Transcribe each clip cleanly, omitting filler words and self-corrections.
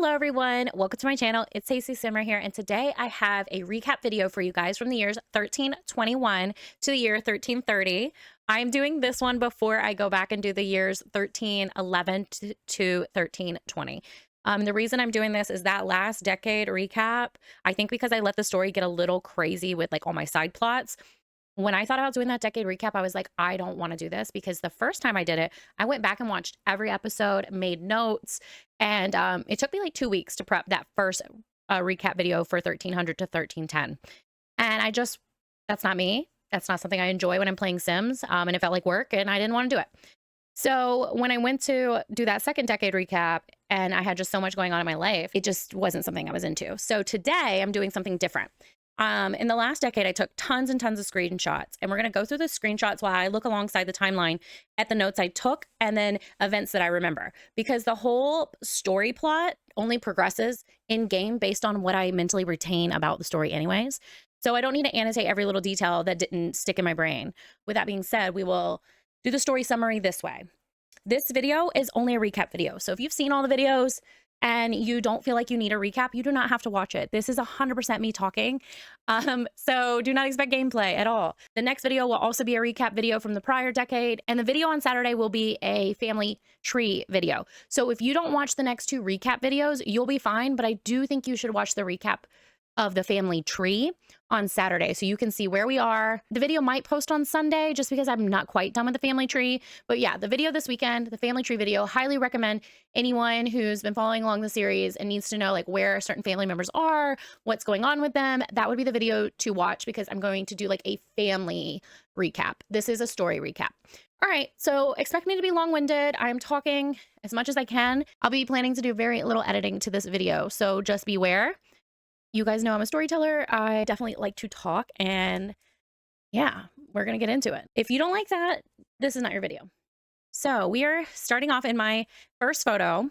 Hello everyone, welcome to my channel. It's Haysie Simmer here, and today I have a recap video for you guys from the years 1321 to the year 1330. I'm doing this one before I go back and do the years 1311 to 1320. The reason I'm doing this is that last decade recap, I think because I let the story get a little crazy with like all my side plots. When I thought about doing that decade recap, I was like, I don't want to do this because the first time I did it, I went back and watched every episode, made notes, and it took me like 2 weeks to prep that first recap video for 1300 to 1310. And that's not me. That's not something I enjoy when I'm playing Sims. And it felt like work and I didn't want to do it. So when I went to do that second decade recap and I had just so much going on in my life, it just wasn't something I was into. So today I'm doing something different. In the last decade, I took tons and tons of screenshots, and we're going to go through the screenshots while I look alongside the timeline at the notes I took and then events that I remember, because the whole story plot only progresses in game based on what I mentally retain about the story anyways. So I don't need to annotate every little detail that didn't stick in my brain. With that being said, we will do the story summary this way. This video is only a recap video. So if you've seen all the videos and you don't feel like you need a recap, you do not have to watch it. This is 100% me talking. So do not expect gameplay at all. The next video will also be a recap video from the prior decade, and the video on Saturday will be a family tree video. So if you don't watch the next two recap videos, you'll be fine, but I do think you should watch the recap of the family tree on Saturday so you can see where we are. The video might post on Sunday just because I'm not quite done with the family tree. But yeah, the video this weekend, the family tree video, highly recommend anyone who's been following along the series and needs to know like where certain family members are, what's going on with them. That would be the video to watch because I'm going to do like a family recap. This is a story recap. All right, so expect me to be long-winded. I'm talking as much as I can. I'll be planning to do very little editing to this video, so just beware. You guys know I'm a storyteller. I definitely like to talk, and yeah, we're going to get into it. If you don't like that, this is not your video. So we are starting off in my first photo,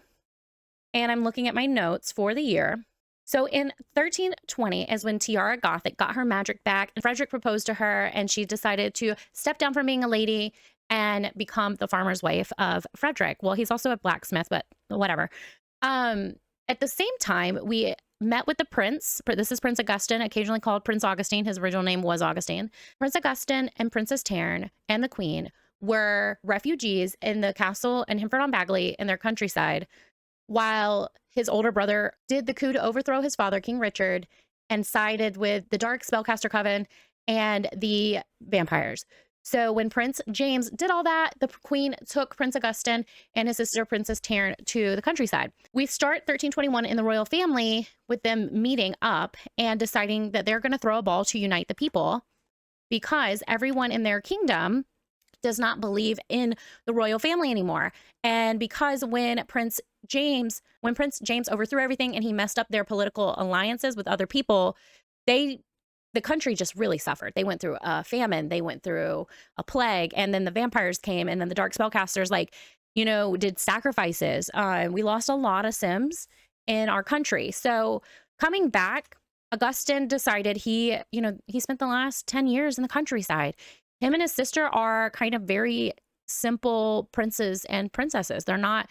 and I'm looking at my notes for the year. So in 1320 is when Tiara Gothic got her magic back, and Frederick proposed to her, and she decided to step down from being a lady and become the farmer's wife of Frederick. Well, he's also a blacksmith, but whatever. At the same time, we met with the prince. This is Prince Augustine, occasionally called Prince Augustine. His original name was Augustine. Prince Augustine and Princess Tarn and the Queen were refugees in the castle in Hinford-on-Bagley in their countryside, while his older brother did the coup to overthrow his father, King Richard, and sided with the Dark Spellcaster Coven and the vampires. So when Prince James did all that, the Queen took Prince Augustine and his sister Princess Tarn to the countryside. We start 1321 in the royal family with them meeting up and deciding that they're going to throw a ball to unite the people because everyone in their kingdom does not believe in the royal family anymore. And because when Prince James overthrew everything and he messed up their political alliances with other people, the country just really suffered. They went through a famine, they went through a plague, and then the vampires came, and then the dark spellcasters, did sacrifices. We lost a lot of Sims in our country. So coming back, Augustine decided he spent the last 10 years in the countryside. Him and his sister are kind of very simple princes and princesses. They're not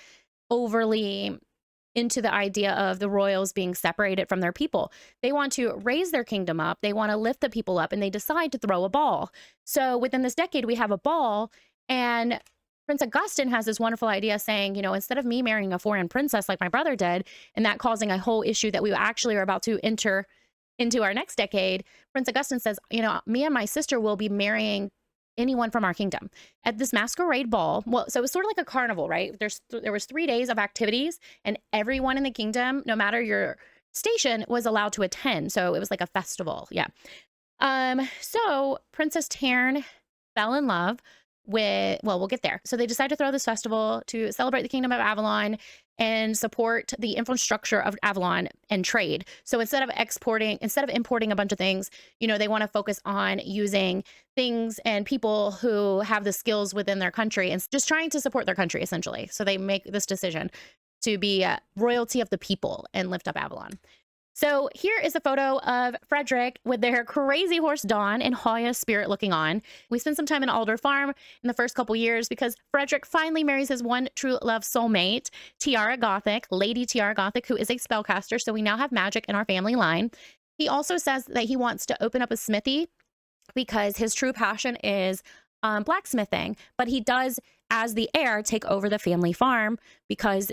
overly into the idea of the royals being separated from their people. They want to raise their kingdom up. They want to lift the people up, and they decide to throw a ball. So within this decade, we have a ball, and Prince Augustine has this wonderful idea saying, instead of me marrying a foreign princess like my brother did, and that causing a whole issue that we actually are about to enter into our next decade, Prince Augustine says, me and my sister will be marrying anyone from our kingdom at this masquerade ball. Well, so it was sort of like a carnival, right? There was 3 days of activities, and everyone in the kingdom, no matter your station, was allowed to attend. So it was like a festival. Yeah. So Princess Tarn fell in love with, well, we'll get there. So they decided to throw this festival to celebrate the kingdom of Avalon and support the infrastructure of Avalon and trade. So instead of importing a bunch of things, they want to focus on using things and people who have the skills within their country and just trying to support their country, essentially. So they make this decision to be royalty of the people and lift up Avalon. So here is a photo of Frederick with their crazy horse Dawn and Hoya's spirit looking on. We spent some time in Alder Farm in the first couple years because Frederick finally marries his one true love soulmate, Tiara Gothic, Lady Tiara Gothic, who is a spellcaster. So we now have magic in our family line. He also says that he wants to open up a smithy because his true passion is blacksmithing, but he does, as the heir, take over the family farm because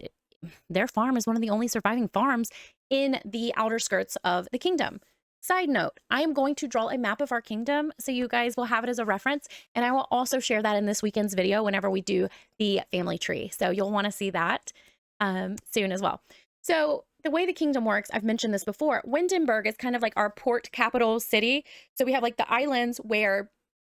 their farm is one of the only surviving farms in the outer skirts of the kingdom. Side note, I am going to draw a map of our kingdom so you guys will have it as a reference, and I will also share that in this weekend's video whenever we do the family tree. So you'll want to see that soon as well. So the way the kingdom works, I've mentioned this before, Windenburg is kind of like our port capital city. So we have like the islands where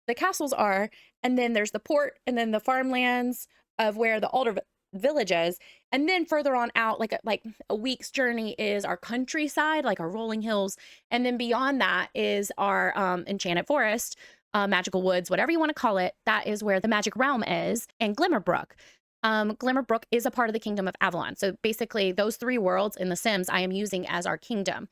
the castles are, and then there's the port, and then the farmlands of where the Alder village is, and then further on out, like a week's journey, is our countryside, like our rolling hills, and then beyond that is our enchanted forest, magical woods, whatever you want to call it. That is where the magic realm is, and Glimmerbrook. Glimmerbrook is a part of the kingdom of Avalon. So basically those three worlds in the Sims I am using as our kingdom.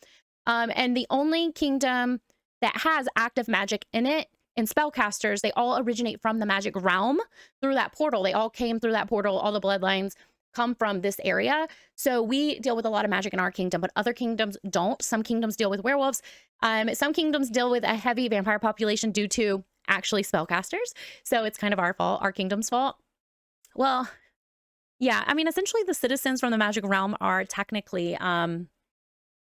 And the only kingdom that has active magic in it, and spellcasters, they all originate from the magic realm through that portal. They all came through that portal. All the bloodlines come from this area. So we deal with a lot of magic in our kingdom, but other kingdoms don't. Some kingdoms deal with werewolves. Some kingdoms deal with a heavy vampire population due to actually spellcasters. So it's kind of our fault, our kingdom's fault. Well, yeah, I mean, essentially the citizens from the magic realm are technically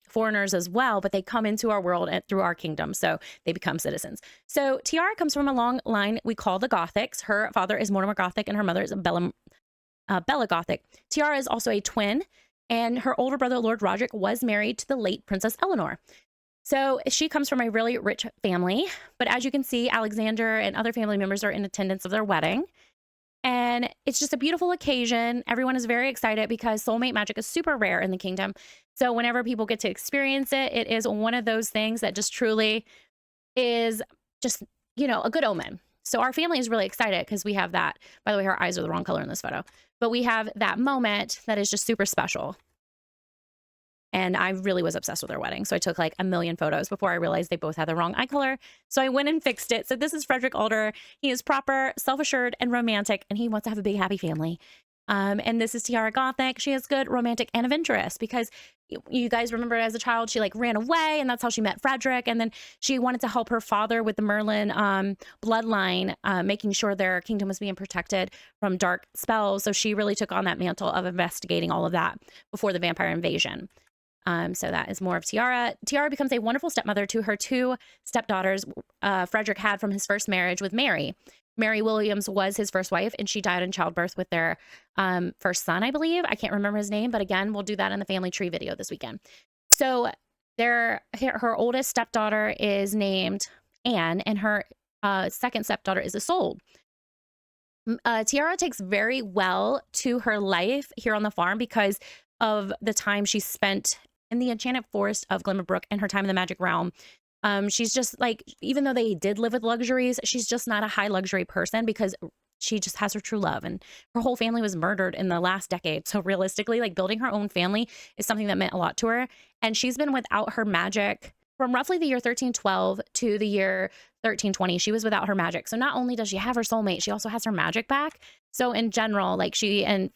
foreigners as well, but they come into our world through our kingdom, so they become citizens. So Tiara comes from a long line we call the Gothics. Her father is Mortimer Gothic, and her mother is Bella Gothic. Tiara is also a twin, and her older brother, Lord Roderick, was married to the late Princess Eleanor. So she comes from a really rich family, but as you can see, Alexander and other family members are in attendance of their wedding. And it's just a beautiful occasion. Everyone is very excited because soulmate magic is super rare in the kingdom. So whenever people get to experience it, it is one of those things that just truly is just, you know, a good omen. So our family is really excited because we have that. By the way, her eyes are the wrong color in this photo. But we have that moment that is just super special. And I really was obsessed with their wedding. So I took like a million photos before I realized they both had the wrong eye color. So I went and fixed it. So this is Frederick Alder. He is proper, self-assured, and romantic, and he wants to have a big, happy family. And this is Tiara Gothic. She is good, romantic, and adventurous because you guys remember as a child, she like ran away, and that's how she met Frederick. And then she wanted to help her father with the Merlin bloodline, making sure their kingdom was being protected from dark spells. So she really took on that mantle of investigating all of that before the vampire invasion. So that is more of Tiara. Tiara becomes a wonderful stepmother to her two stepdaughters Frederick had from his first marriage with Mary. Mary Williams was his first wife, and she died in childbirth with their first son, I believe. I can't remember his name, but again, we'll do that in the family tree video this weekend. So her oldest stepdaughter is named Anne, and her second stepdaughter is Isolde. Tiara takes very well to her life here on the farm because of the time she spent in the enchanted forest of Glimmerbrook and her time in the magic realm. She's just like, even though they did live with luxuries, she's just not a high luxury person because she just has her true love, and her whole family was murdered in the last decade. So realistically, like building her own family is something that meant a lot to her. And she's been without her magic from roughly the year 1312 to the year 1320. She was without her magic. So not only does she have her soulmate, she also has her magic back. So in general, like she and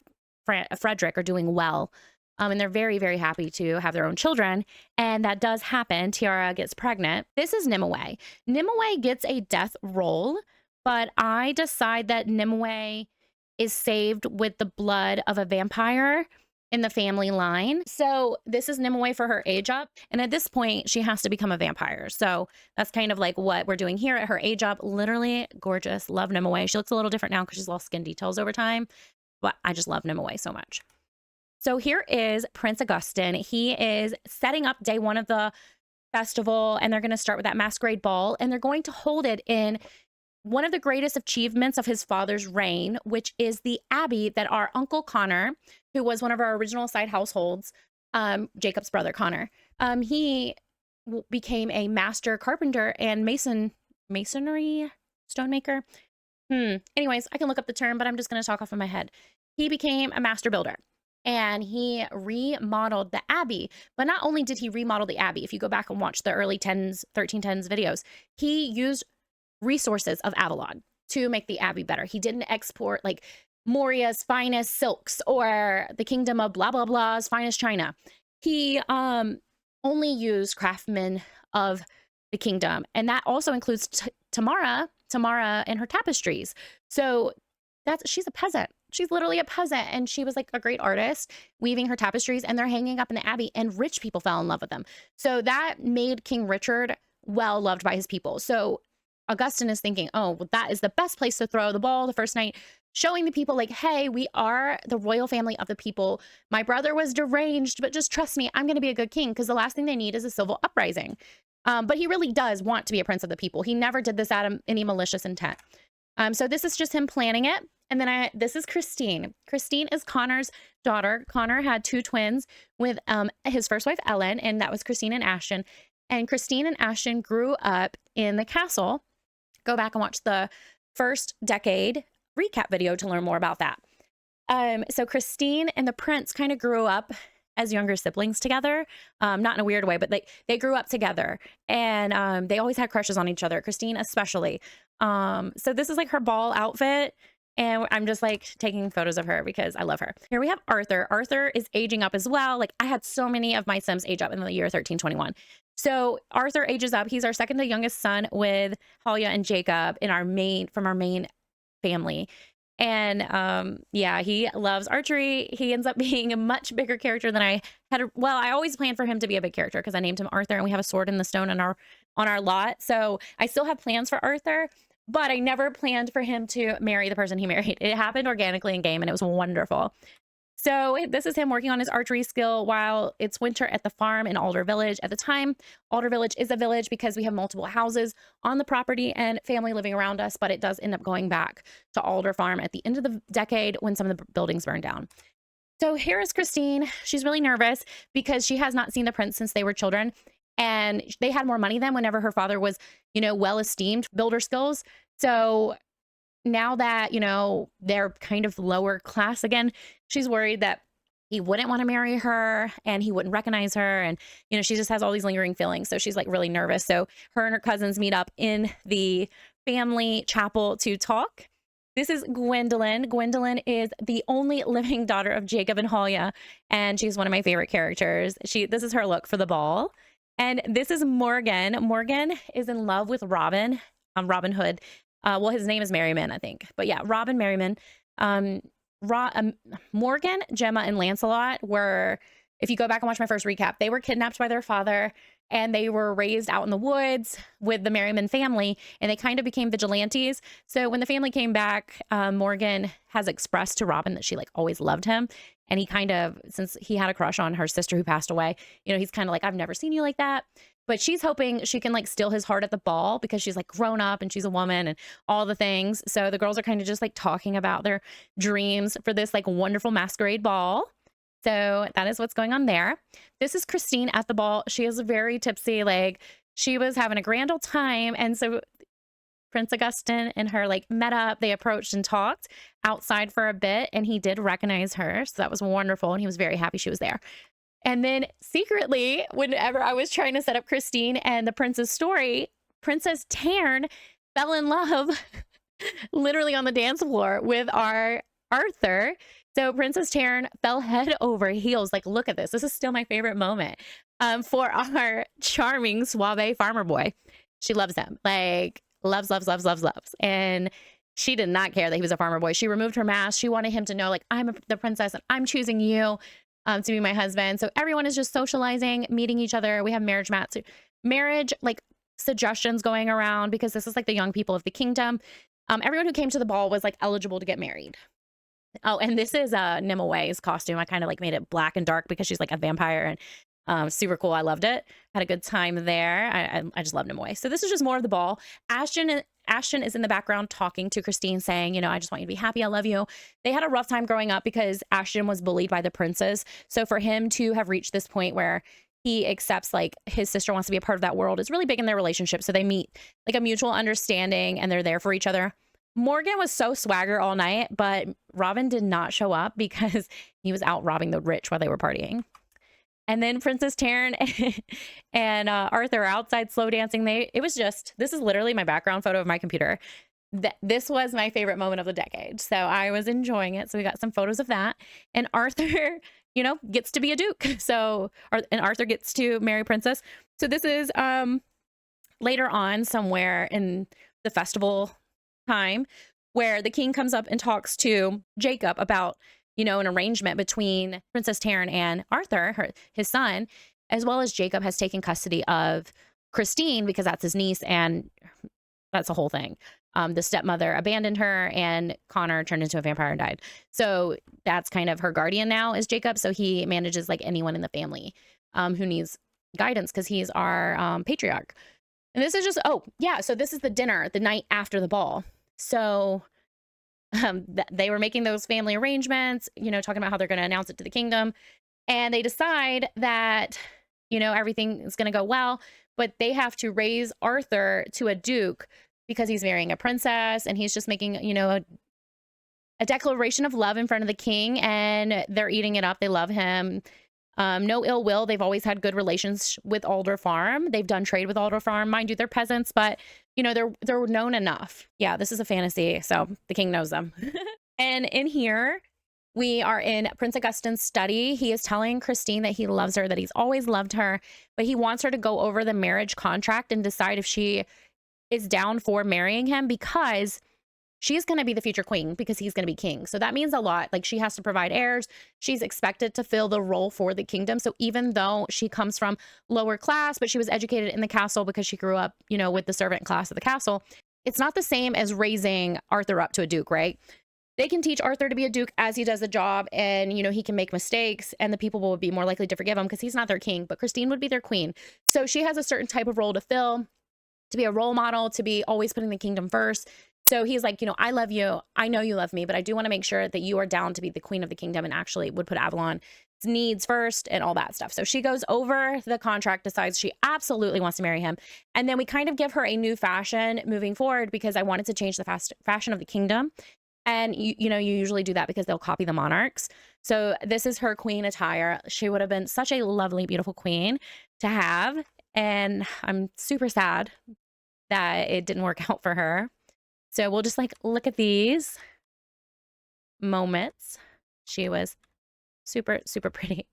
Frederick are doing well. And they're very, very happy to have their own children. And that does happen. Tiara gets pregnant. This is Nimue. Nimue gets a death roll, but I decide that Nimue is saved with the blood of a vampire in the family line. So this is Nimue for her age up. And at this point, she has to become a vampire. So that's kind of like what we're doing here at her age up. Literally gorgeous. Love Nimue. She looks a little different now because she's lost skin details over time. But I just love Nimue so much. So here is Prince Augustin. He is setting up day one of the festival, and they're going to start with that masquerade ball, and they're going to hold it in one of the greatest achievements of his father's reign, which is the abbey that our Uncle Connor, who was one of our original side households, Jacob's brother Connor, he became a master carpenter and masonry stonemaker. Anyways, I can look up the term, but I'm just going to talk off of my head. He became a master builder. and he remodeled the abbey. But not only did he remodel the abbey, if you go back and watch the early 10s, 1310s videos, he used resources of Avalon to make the abbey better. He didn't export like Moria's finest silks or the kingdom of blah blah blah's finest china. He only used craftsmen of the kingdom, and that also includes Tamara and her tapestries. So she's a peasant. She's literally a peasant, and she was like a great artist weaving her tapestries, and they're hanging up in the abbey, and rich people fell in love with them. So that made King Richard well loved by his people. So Augustine is thinking, oh, well, that is the best place to throw the ball the first night, showing the people like, hey, we are the royal family of the people. My brother was deranged, but just trust me, I'm going to be a good king, because the last thing they need is a civil uprising. But he really does want to be a prince of the people. He never did this out of any malicious intent. So this is just him planning it. And then this is Christine. Christine is Connor's daughter. Connor had 2 twins with his first wife, Ellen, and that was Christine and Ashton. And Christine and Ashton grew up in the castle. Go back and watch the first decade recap video to learn more about that. So Christine and the prince kind of grew up as younger siblings together, not in a weird way, but they grew up together, and they always had crushes on each other, Christine especially. So this is like her ball outfit, and I'm just like taking photos of her because I love her. Here we have Arthur. Arthur is aging up as well. Like I had so many of my Sims age up in the year 1321. So Arthur ages up. He's our second to youngest son with Halia and Jacob from our main family. And yeah, he loves archery. He ends up being a much bigger character than I had. Well, I always planned for him to be a big character because I named him Arthur, and we have a sword in the stone on our lot. So I still have plans for Arthur, but I never planned for him to marry the person he married. It happened organically in game, and it was wonderful. So this is him working on his archery skill while it's winter at the farm in Alder Village. At the time, Alder Village is a village because we have multiple houses on the property and family living around us, but it does end up going back to Alder Farm at the end of the decade when some of the buildings burned down. So here is Christine. She's really nervous because she has not seen the prince since they were children, and they had more money then whenever her father was, well esteemed builder skills. So now that, they're kind of lower class again, she's worried that he wouldn't want to marry her and he wouldn't recognize her. And, she just has all these lingering feelings. So she's like really nervous. So her and her cousins meet up in the family chapel to talk. This is Gwendolyn. Gwendolyn is the only living daughter of Jacob and Halia, and she's one of my favorite characters. This is her look for the ball. And this is Morgan. Morgan is in love with Robin, Robin Hood. Well, his name is Merriman, I think. But yeah, Robin Merriman. Morgan, Gemma, and Lancelot were, if you go back and watch my first recap, they were kidnapped by their father, and they were raised out in the woods with the Merriman family, and they kind of became vigilantes. So when the family came back, Morgan has expressed to Robin that she like always loved him. And he kind of, since he had a crush on her sister who passed away, he's kind of like, I've never seen you like that. But she's hoping she can like steal his heart at the ball because she's like grown up and she's a woman and all the things. So the girls are kind of just like talking about their dreams for this like wonderful masquerade ball. So that is what's going on there. This is Christine at the ball. She is very tipsy. Like she was having a grand old time. And so Prince Augustine and her like met up. They approached and talked outside for a bit, and he did recognize her. So that was wonderful. And he was very happy she was there. And then secretly, whenever I was trying to set up Christine and the prince's story, Princess Tarn fell in love literally on the dance floor with our Arthur. So Princess Tarn fell head over heels. Like, look at this. This is still my favorite moment for our charming suave farmer boy. She loves him. Like, loves. And she did not care that he was a farmer boy. She removed her mask. She wanted him to know, like, I'm the princess and I'm choosing you to be my husband. So everyone is just socializing, meeting each other. We have marriage like suggestions going around because this is like the young people of the kingdom. Everyone who came to the ball was like eligible to get married. Oh, and this is Nimue costume. I kind of like made it black and dark because she's like a vampire, and super cool. I loved it. Had a good time there. I just love Nimue. So this is just more of the ball. Ashton is in the background talking to Christine, saying, I just want you to be happy. I love you. They had a rough time growing up because Ashton was bullied by the princes. So for him to have reached this point where he accepts like his sister wants to be a part of that world is really big in their relationship. So they meet like a mutual understanding and they're there for each other. Morgan was so swagger all night, but Robin did not show up because he was out robbing the rich while they were partying. And then Princess Taryn and Arthur outside slow dancing. This is literally my background photo of my computer. This was my favorite moment of the decade. So I was enjoying it. So we got some photos of that. And Arthur, gets to be a duke. And Arthur gets to marry Princess. So this is later on somewhere in the festival time where the king comes up and talks to Jacob about an arrangement between Princess Taryn and Arthur, his son, as well as Jacob has taken custody of Christine because that's his niece, and that's the whole thing. The stepmother abandoned her, and Connor turned into a vampire and died. So that's kind of her guardian now is Jacob. So he manages like anyone in the family who needs guidance because he's our patriarch. And this is just, so this is the dinner the night after the ball. So they were making those family arrangements, talking about how they're going to announce it to the kingdom. And they decide that, everything is going to go well, but they have to raise Arthur to a duke because he's marrying a princess, and he's just making, a declaration of love in front of the king, and they're eating it up. They love him. No ill will. They've always had good relations with Alder Farm. They've done trade with Alder Farm. Mind you, they're peasants, but they're known enough. Yeah, this is a fantasy, so the king knows them. And in here, we are in Prince Augustine's study. He is telling Christine that he loves her, that he's always loved her, but he wants her to go over the marriage contract and decide if she is down for marrying him because she's going to be the future queen because he's going to be king. So that means a lot. Like, she has to provide heirs. She's expected to fill the role for the kingdom. So even though she comes from lower class, but she was educated in the castle because she grew up, with the servant class of the castle, it's not the same as raising Arthur up to a duke, right? They can teach Arthur to be a duke as he does the job, and, he can make mistakes, and the people will be more likely to forgive him because he's not their king, but Christine would be their queen. So she has a certain type of role to fill, to be a role model, to be always putting the kingdom first. So he's like, I love you. I know you love me, but I do want to make sure that you are down to be the queen of the kingdom and actually would put Avalon's needs first and all that stuff. So she goes over the contract, decides she absolutely wants to marry him. And then we kind of give her a new fashion moving forward because I wanted to change the fashion of the kingdom. And you usually do that because they'll copy the monarchs. So this is her queen attire. She would have been such a lovely, beautiful queen to have. And I'm super sad that it didn't work out for her. So we'll just look at these moments. She was super, super pretty.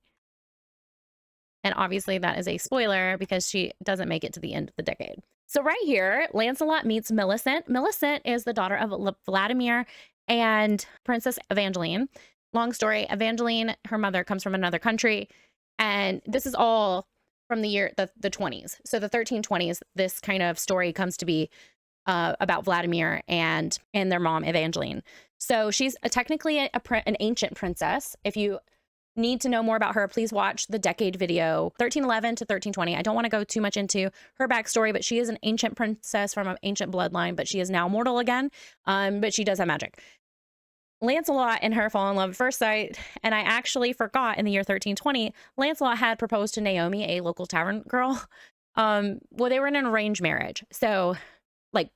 And obviously that is a spoiler because she doesn't make it to the end of the decade. So right here, Lancelot meets Millicent. Millicent is the daughter of Vladimir and Princess Evangeline. Long story, Evangeline, her mother comes from another country. And this is all from the year, the 20s. So the 1320s, this kind of story comes to be about Vladimir and their mom, Evangeline. So she's technically an ancient princess. If you need to know more about her, please watch the decade video, 1311 to 1320. I don't want to go too much into her backstory, but she is an ancient princess from an ancient bloodline, but she is now mortal again. But she does have magic. Lancelot and her fall in love at first sight, and I actually forgot in the year 1320, Lancelot had proposed to Naomi, a local tavern girl. Well, they were in an arranged marriage, so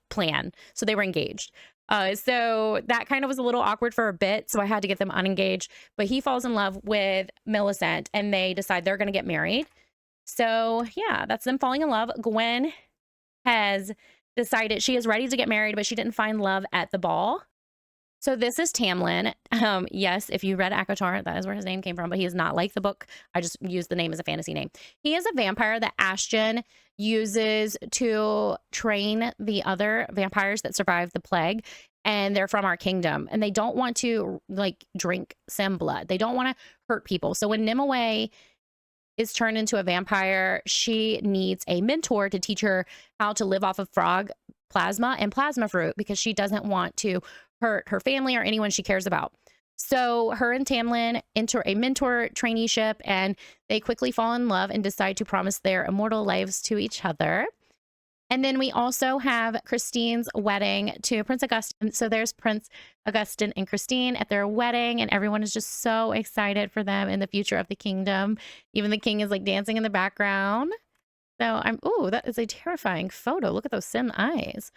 plan. So they were engaged. So that kind of was a little awkward for a bit. So I had to get them unengaged. But he falls in love with Millicent, and they decide they're going to get married. So yeah, that's them falling in love. Gwen has decided she is ready to get married, but she didn't find love at the ball. So this is Tamlin. Yes, if you read ACOTAR, that is where his name came from, but he is not like the book. I just used the name as a fantasy name. He is a vampire that Ashton uses to train the other vampires that survived the plague, and they're from our kingdom, and they don't want to drink Sim blood. They don't want to hurt people. So when Nimue is turned into a vampire, she needs a mentor to teach her how to live off of frog plasma and plasma fruit because she doesn't want to hurt her family or anyone she cares about. So her and Tamlin enter a mentor traineeship, and they quickly fall in love and decide to promise their immortal lives to each other. And then we also have Christine's wedding to Prince Augustine. So there's Prince Augustine and Christine at their wedding, and everyone is just so excited for them in the future of the kingdom. Even the king is dancing in the background. So that is a terrifying photo. Look at those sim eyes.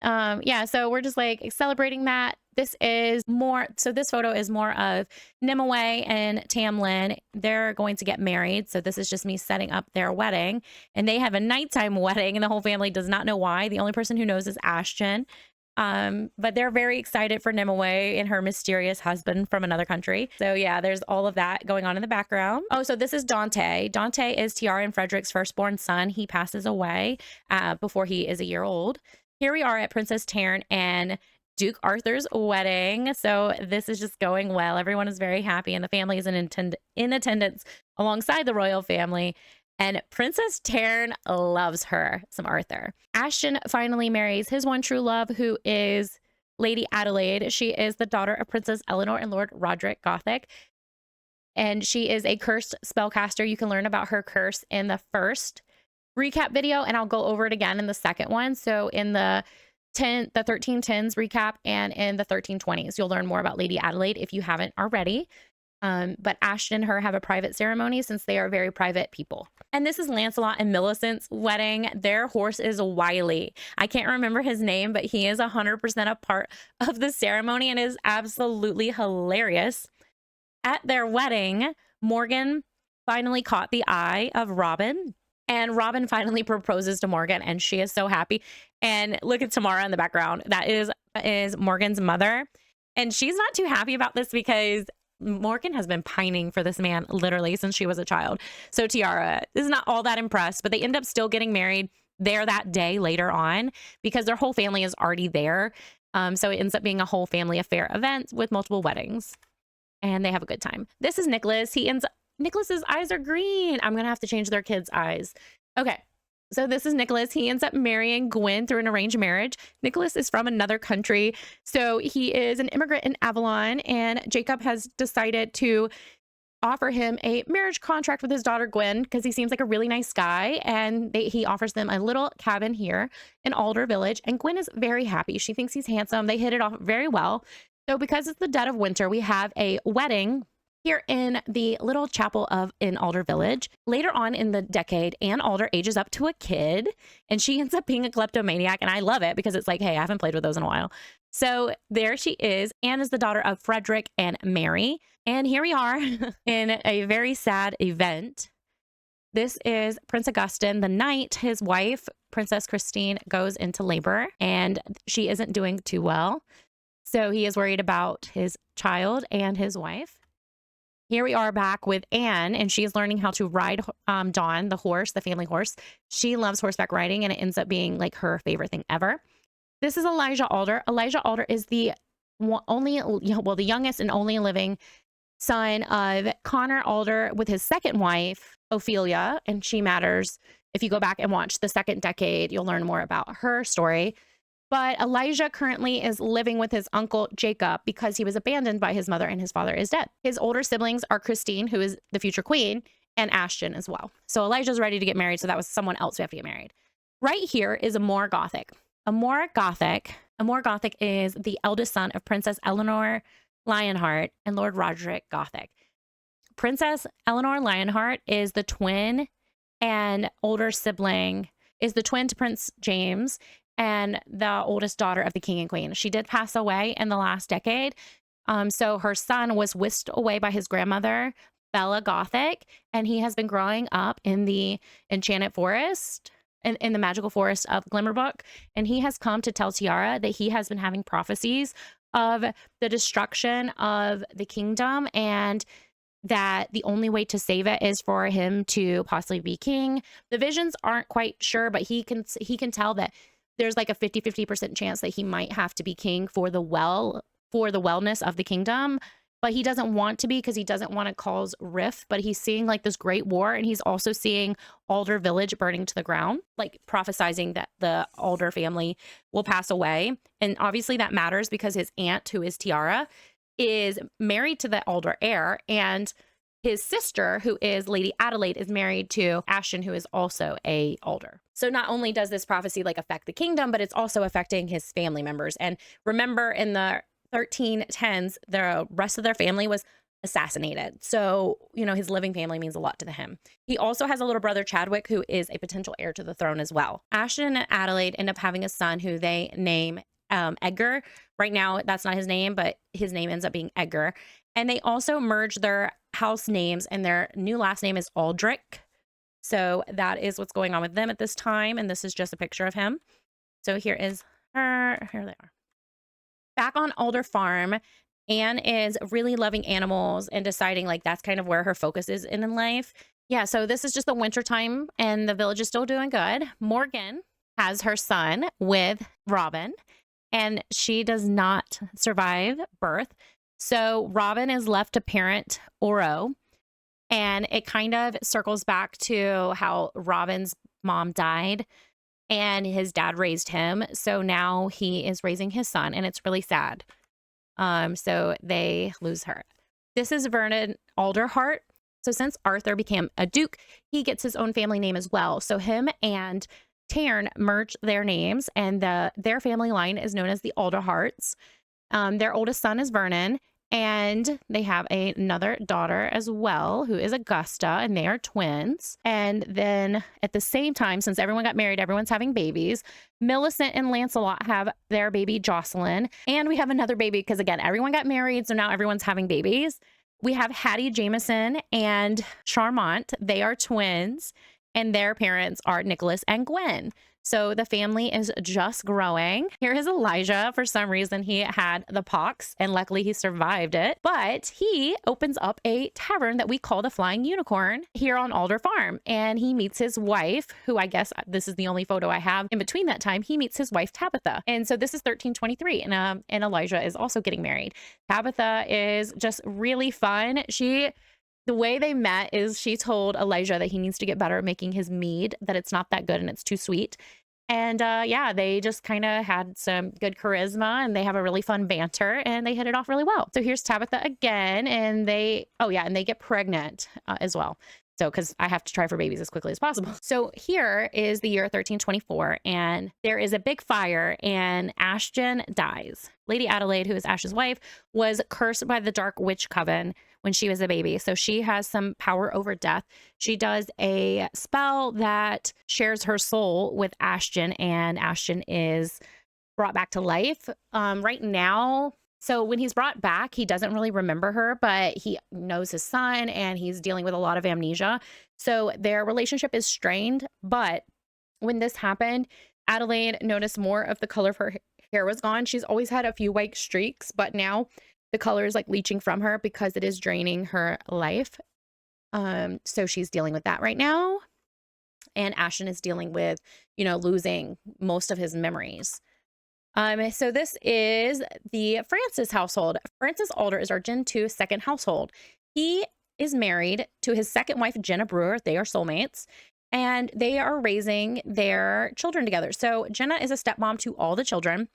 Yeah, so we're just like celebrating that. This is more, so this photo is more of Nimue and Tamlin. They're going to get married. So this is just me setting up their wedding. And they have a nighttime wedding, and the whole family does not know why. The only person who knows is Ashton. But they're very excited for Nimue and her mysterious husband from another country. So yeah, there's all of that going on in the background. Oh, so this is Dante. Dante is Tiara and Frederick's firstborn son. He passes away before he is a year old. Here we are at Princess Taryn and Duke Arthur's wedding. So this is just going well. Everyone is very happy, and the family is in attendance alongside the royal family. And Princess Taryn loves her some Arthur. Ashton finally marries his one true love, who is Lady Adelaide. She is the daughter of Princess Eleanor and Lord Roderick Gothic. And she is a cursed spellcaster. You can learn about her curse in the first recap video, and I'll go over it again in the second one. So in the 1310s recap and in the 1320s, you'll learn more about Lady Adelaide if you haven't already. But Ashton and her have a private ceremony since they are very private people. And this is Lancelot and Millicent's wedding. Their horse is Wiley. I can't remember his name, but he is 100% a part of the ceremony and is absolutely hilarious. At their wedding, Morgan finally caught the eye of Robin. And Robin finally proposes to Morgan, and she is so happy. And look at Tamara in the background. That is Morgan's mother. And she's not too happy about this because Morgan has been pining for this man literally since she was a child. So Tiara is not all that impressed, but they end up still getting married there that day later on because their whole family is already there. So it ends up being a whole family affair event with multiple weddings. And they have a good time. This is Nicholas. Nicholas's eyes are green. I'm going to have to change their kids' eyes. Okay. So this is Nicholas. He ends up marrying Gwen through an arranged marriage. Nicholas is from another country. So he is an immigrant in Avalon, and Jacob has decided to offer him a marriage contract with his daughter Gwen because he seems like a really nice guy, and he offers them a little cabin here in Alder Village, and Gwen is very happy. She thinks he's handsome. They hit it off very well. So because it's the dead of winter, we have a wedding here in the little chapel in Alder Village. Later on in the decade, Anne Alder ages up to a kid, and she ends up being a kleptomaniac, and I love it because it's like, hey, I haven't played with those in a while. So there she is. Anne is the daughter of Frederick and Mary, and here we are in a very sad event. This is Prince Augustin. The night his wife, Princess Christine, goes into labor, and she isn't doing too well. So he is worried about his child and his wife. Here we are back with Anne, and she's learning how to ride Dawn, the horse, the family horse. She loves horseback riding, and it ends up being like her favorite thing ever. This is Elijah Alder. Elijah Alder is the youngest and only living son of Connor Alder with his second wife, Ophelia, and she matters. If you go back and watch the second decade, you'll learn more about her story. But Elijah currently is living with his uncle Jacob because he was abandoned by his mother and his father is dead. His older siblings are Christine, who is the future queen, and Ashton as well. So Elijah's ready to get married, so that was someone else who have to get married. Right here is Amor Gothic. Amor Gothic is the eldest son of Princess Eleanor Lionheart and Lord Roderick Gothic. Princess Eleanor Lionheart is the twin and older sibling, is the twin to Prince James and the oldest daughter of the king and queen. She did pass away in the last decade. So her son was whisked away by his grandmother, Bella Gothic, and he has been growing up in the enchanted forest, in the magical forest of Glimmerbrook. And he has come to tell Tiara that he has been having prophecies of the destruction of the kingdom, and that the only way to save it is for him to possibly be king. The visions aren't quite sure, but he can tell that there's like a 50% chance that he might have to be king for the wellness of the kingdom, but he doesn't want to be because he doesn't want to cause rift. But he's seeing like this great war, and he's also seeing Alder Village burning to the ground, like prophesizing that the Alder family will pass away. And obviously that matters because his aunt, who is Tiara, is married to the Alder heir, and his sister, who is Lady Adelaide, is married to Ashton, who is also a Alder. So not only does this prophecy like affect the kingdom, but it's also affecting his family members. And remember, in the 1310s, the rest of their family was assassinated. So, you know, his living family means a lot to him. He also has a little brother, Chadwick, who is a potential heir to the throne as well. Ashton and Adelaide end up having a son who they name Edgar. Right now, that's not his name, but his name ends up being Edgar. And they also merge their house names, and their new last name is Aldrich. So that is what's going on with them at this time. And this is just a picture of him. So here is her. Here they are. Back on Alder Farm, Anne is really loving animals and deciding like that's kind of where her focus is in life. Yeah, so this is just the winter time and the village is still doing good. Morgan has her son with Robin, and she does not survive birth. So Robin is left to parent Oro, and it kind of circles back to how Robin's mom died and his dad raised him. So now he is raising his son, and it's really sad. So they lose her. This is Vernon Alderheart. So since Arthur became a duke, he gets his own family name as well. So him and Tairn merged their names, and their family line is known as the Alderhearts. Their oldest son is Vernon, and they have another daughter as well, who is Augusta, and they are twins. And then at the same time, since everyone got married, everyone's having babies. Millicent and Lancelot have their baby Jocelyn. And we have another baby because, again, everyone got married, so now everyone's having babies. We have Hattie Jameson and Charmant. They are twins, and their parents are Nicholas and Gwen. So the family is just growing. Here is Elijah. For some reason, he had the pox, and luckily he survived it. But he opens up a tavern that we call the Flying Unicorn here on Alder Farm. And he meets his wife, who I guess this is the only photo I have in between that time. He meets his wife, Tabitha. And so this is 1323, and Elijah is also getting married. Tabitha is just really fun. The way they met is she told Elijah that he needs to get better at making his mead, that it's not that good and it's too sweet. And yeah, they just kind of had some good charisma, and they have a really fun banter, and they hit it off really well. So here's Tabitha again, and they get pregnant as well. So, because I have to try for babies as quickly as possible. So here is the year 1324, and there is a big fire, and Ashton dies. Lady Adelaide, who is Ash's wife, was cursed by the Dark Witch Coven when she was a baby. So she has some power over death. She does a spell that shares her soul with Ashton, and Ashton is brought back to life. Right now, so when he's brought back, he doesn't really remember her, but he knows his son, and he's dealing with a lot of amnesia. So their relationship is strained. But when this happened, Adelaide noticed more of the color of her hair was gone. She's always had a few white streaks, but now the color is like leaching from her because it is draining her life. So she's dealing with that right now. And Ashton is dealing with, losing most of his memories. So this is the Francis household. Francis Alder is our Gen 2 second household. He is married to his second wife, Jenna Brewer. They are soulmates, and they are raising their children together. So Jenna is a stepmom to all the children,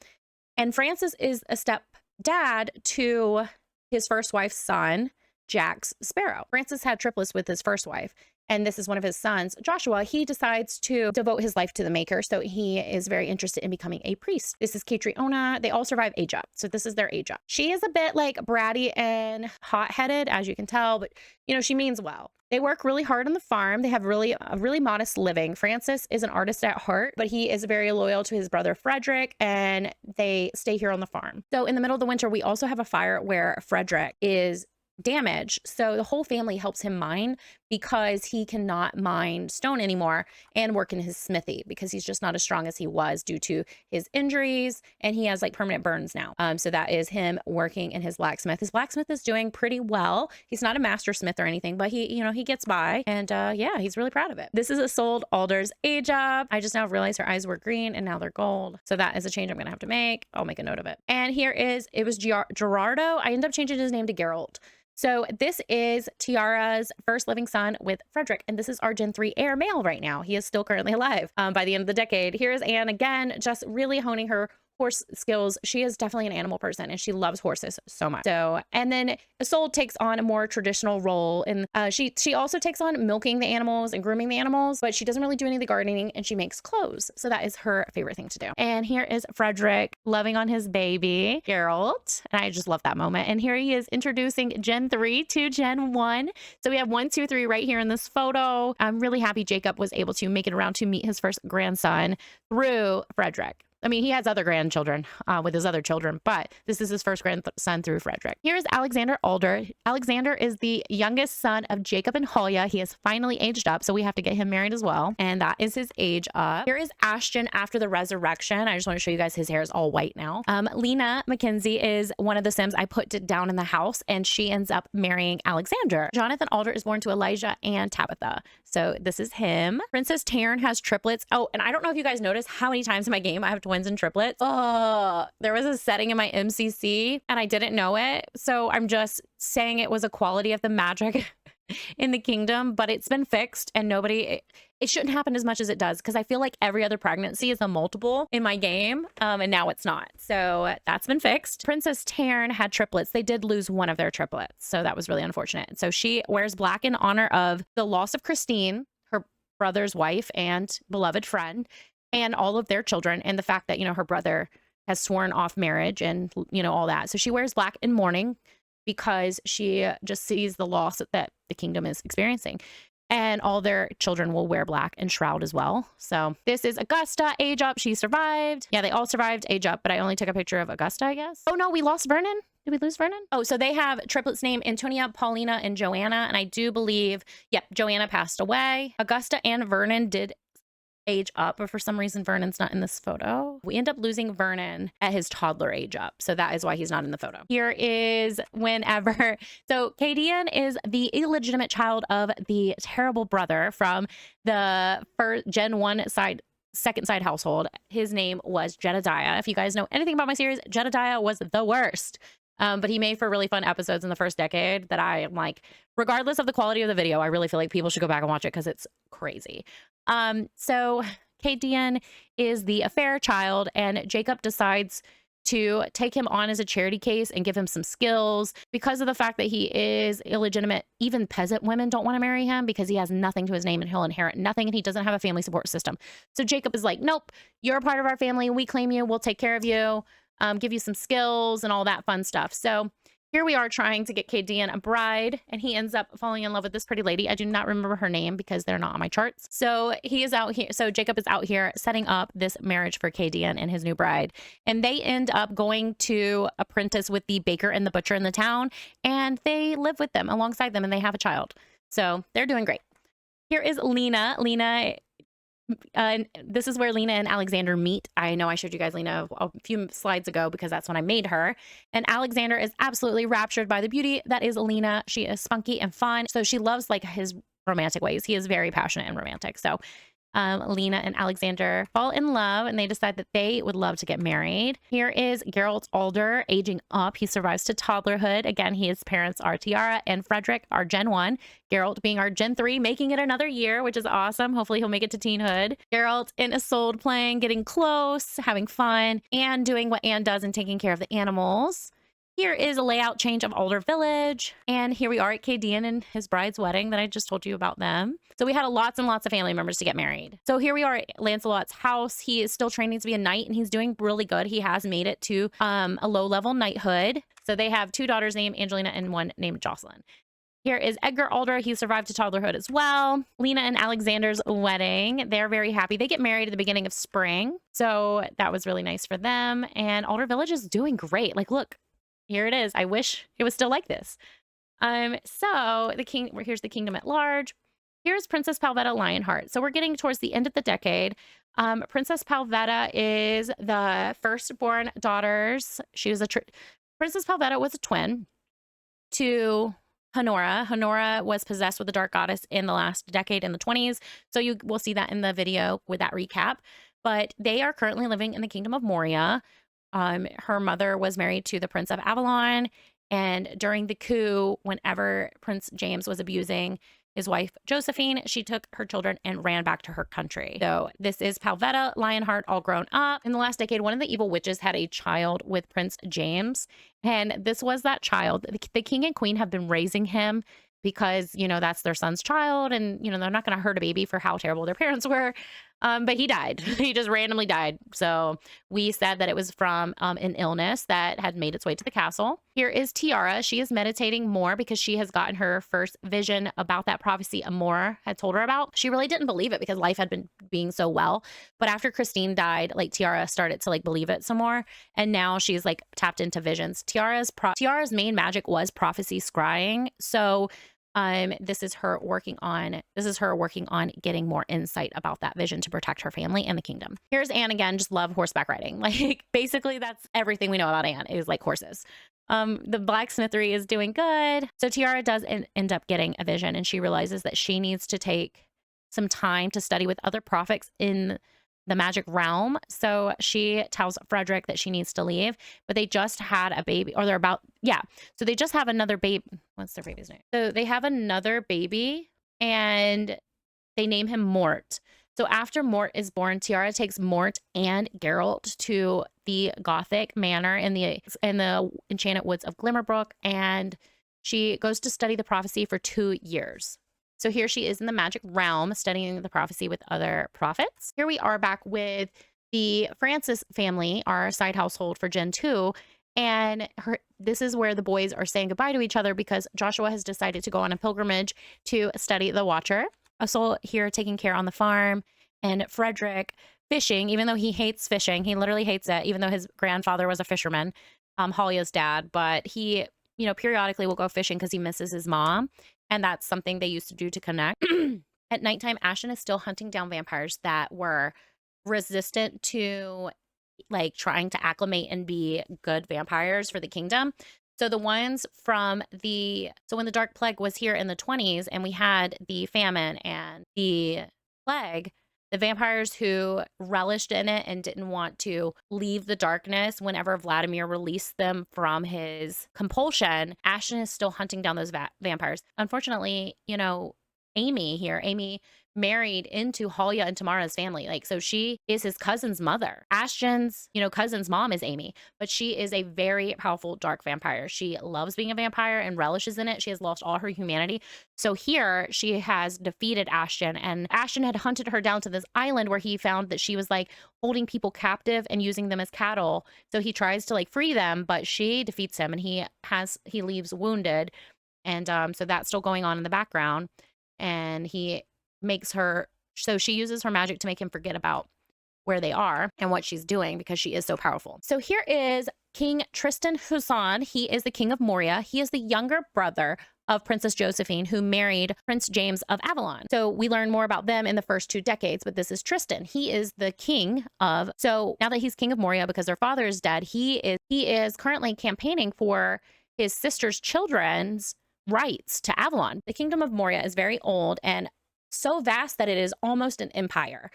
and Francis is a stepdad to his first wife's son, Jax Sparrow. Francis had triplets with his first wife, and this is one of his sons, Joshua. He decides to devote his life to the Maker, so he is very interested in becoming a priest. This is Catriona. They all survive age up, so this is their age up. She is a bit like bratty and hot-headed, as you can tell, but she means well. They work really hard on the farm. They have a really modest living. Francis is an artist at heart, but he is very loyal to his brother Frederick, and they stay here on the farm. So in the middle of the winter, we also have a fire where Frederick is damaged. So the whole family helps him mine because he cannot mine stone anymore and work in his smithy because he's just not as strong as he was due to his injuries, and he has like permanent burns now. So that is him working in his blacksmith. His blacksmith is doing pretty well. He's not a master smith or anything, but he gets by, and yeah, he's really proud of it. This is Isolde Alder's age up. I just now realized her eyes were green and now they're gold. So that is a change I'm gonna have to make. I'll make a note of it. And it was Gerardo. I ended up changing his name to Geralt. So this is Tiara's first living son with Frederick, and this is our Gen 3 heir male right now. He is still currently alive by the end of the decade. Here's Anne again, just really honing her horse skills. She is definitely an animal person and she loves horses so much. So, and then Isolde takes on a more traditional role, and she also takes on milking the animals and grooming the animals, but she doesn't really do any of the gardening, and she makes clothes. So that is her favorite thing to do. And here is Frederick loving on his baby, Geralt. And I just love that moment. And here he is introducing Gen 3 to Gen 1. So we have 1, 2, 3 right here in this photo. I'm really happy Jacob was able to make it around to meet his first grandson through Frederick. I mean, he has other grandchildren with his other children, but this is his first grandson through Frederick. Here's Alexander Alder. Alexander is the youngest son of Jacob and Halia. He has finally aged up, so we have to get him married as well. And that is his age up. Here is Ashton after the resurrection. I just want to show you guys his hair is all white now. Lena Mackenzie is one of the Sims I put down in the house, and she ends up marrying Alexander. Jonathan Alder is born to Elijah and Tabitha. So this is him. Princess Taryn has triplets. Oh, and I don't know if you guys noticed how many times in my game I have twins and triplets. Oh, there was a setting in my MCC and I didn't know it. So I'm just saying it was a quality of the magic in the kingdom, but it's been fixed, and it shouldn't happen as much as it does, because I feel like every other pregnancy is a multiple in my game, and now it's not. So that's been fixed. Princess Taryn had triplets. They did lose one of their triplets, so that was really unfortunate. So she wears black in honor of the loss of Christine, her brother's wife and beloved friend, and all of their children, and the fact that, you know, her brother has sworn off marriage and, you know, all that. So she wears black in mourning because she just sees the loss that the kingdom is experiencing. And all their children will wear black and shroud as well. So this is Augusta, age up. She survived. Yeah, they all survived, age up, but I only took a picture of Augusta, I guess. Oh no, we lost Vernon. Did we lose Vernon? Oh, so they have triplets named Antonia, Paulina, and Joanna. And I do believe, yep, Joanna passed away. Augusta and Vernon did age up, but for some reason Vernon's not in this photo. We end up losing Vernon at his toddler age up, so that is why he's not in the photo. Here is whenever, so Cadian is the illegitimate child of the terrible brother from the first Gen 1 side, second side household. His name was Jedediah. If you guys know anything about my series, Jedediah was the worst. But he made for really fun episodes in the first decade that I am like, regardless of the quality of the video, I really feel like people should go back and watch it because it's crazy. So Cadian is the affair child, and Jacob decides to take him on as a charity case and give him some skills because of the fact that he is illegitimate. Even peasant women don't want to marry him because he has nothing to his name and he'll inherit nothing, and he doesn't have a family support system. So Jacob is like, nope, you're a part of our family. We claim you. We'll take care of you. Give you some skills and all that fun stuff. So here we are trying to get Cadian a bride, and he ends up falling in love with this pretty lady. I do not remember her name because they're not on my charts. So he is out here. So Jacob is out here setting up this marriage for Cadian and his new bride. And they end up going to apprentice with the baker and the butcher in the town, and they live with them alongside them, and they have a child. So they're doing great. Here is Lena. Lena, this is where Lena and Alexander meet. I know I showed you guys Lena a few slides ago because that's when I made her. And Alexander is absolutely raptured by the beauty that is Lena. She is spunky and fun. So she loves like his romantic ways. He is very passionate and romantic. So Lena and Alexander fall in love, and they decide that they would love to get married. Here is Geralt Alder aging up. He survives to toddlerhood. Again, his parents are Tiara and Frederick, are Gen 1. Geralt being our Gen 3, making it another year, which is awesome. Hopefully he'll make it to teenhood. Geralt and Isolde playing, getting close, having fun, and doing what Anne does and taking care of the animals. Here is a layout change of Alder Village. And here we are at Cadian and his bride's wedding that I just told you about them. So we had lots and lots of family members to get married. So here we are at Lancelot's house. He is still training to be a knight, and he's doing really good. He has made it to a low-level knighthood. So they have 2 daughters named Angelina and 1 named Jocelyn. Here is Edgar Alder. He survived to toddlerhood as well. Lena and Alexander's wedding. They're very happy. They get married at the beginning of spring. So that was really nice for them. And Alder Village is doing great. Like, look. Here it is. I wish it was still like this. So here's the kingdom at large. Here's Princess Palvetta Lionheart. So we're getting towards the end of the decade. Princess Palvetta is the firstborn daughters. She was Princess Palvetta was a twin to Honora. Honora was possessed with the dark goddess in the last decade in the 20s. So you will see that in the video with that recap. But they are currently living in the kingdom of Moria. Her mother was married to the Prince of Avalon, and during the coup, whenever Prince James was abusing his wife Josephine, she took her children and ran back to her country. So this is Palvetta Lionheart all grown up. In the last decade, one of the evil witches had a child with Prince James, and this was that child. The king and queen have been raising him because, you know, that's their son's child, and, you know, they're not going to hurt a baby for how terrible their parents were. But he died. He just randomly died. So we said that it was from an illness that had made its way to the castle. Here is Tiara. She is meditating more because she has gotten her first vision about that prophecy Amor had told her about. She really didn't believe it because life had been being so well. But after Christine died, like, Tiara started to like believe it some more. And now she's like tapped into visions. Tiara's main magic was prophecy scrying. So this is her working on getting more insight about that vision to protect her family and the kingdom. Here's Anne again, just love horseback riding. Like, basically that's everything we know about Anne is like horses. The blacksmithery is doing good. So Tiara does end up getting a vision, and she realizes that she needs to take some time to study with other prophets in the magic realm. So she tells Frederick that she needs to leave, but they just had a baby, or they're about, yeah. So they just have another baby. What's their baby's name? So they have another baby and they name him Mort. So after Mort is born, Tiara takes Mort and Geralt to the Gothic manor in the enchanted woods of Glimmerbrook, and she goes to study the prophecy for 2 years. So here she is in the magic realm studying the prophecy with other prophets. Here we are back with the Francis family, our side household for Gen 2. And this is where the boys are saying goodbye to each other because Joshua has decided to go on a pilgrimage to study the Watcher. Usul here taking care on the farm, and Frederick fishing, even though he hates fishing. He literally hates it, even though his grandfather was a fisherman, Halia's dad. But he, you know, periodically will go fishing because he misses his mom. And that's something they used to do to connect. At nighttime, Ashton is still hunting down vampires that were resistant to like trying to acclimate and be good vampires for the kingdom. So the ones from so when the Dark Plague was here in the 20s and we had the famine and the plague, the vampires who relished in it and didn't want to leave the darkness, whenever Vladimir released them from his compulsion, Ashton is still hunting down those vampires. Unfortunately, you know, Amy married into Halia and Tamara's family. Like, so she is his cousin's mother. Ashton's, you know, cousin's mom is Amy, but she is a very powerful dark vampire. She loves being a vampire and relishes in it. She has lost all her humanity. So here she has defeated Ashton, and Ashton had hunted her down to this island where he found that she was like holding people captive and using them as cattle. So he tries to like free them, but she defeats him, and he leaves wounded. And so that's still going on in the background. And he makes her, so she uses her magic to make him forget about where they are and what she's doing because she is so powerful. So here is King Tristan Husan. He is the king of Moria. He is the younger brother of Princess Josephine, who married Prince James of Avalon. So we learn more about them in the first 2 decades, but this is Tristan. He is the king of, so now that he's king of Moria because their father is dead, he is currently campaigning for his sister's children's rights to Avalon. The kingdom of Moria is very old and so vast that it is almost an empire.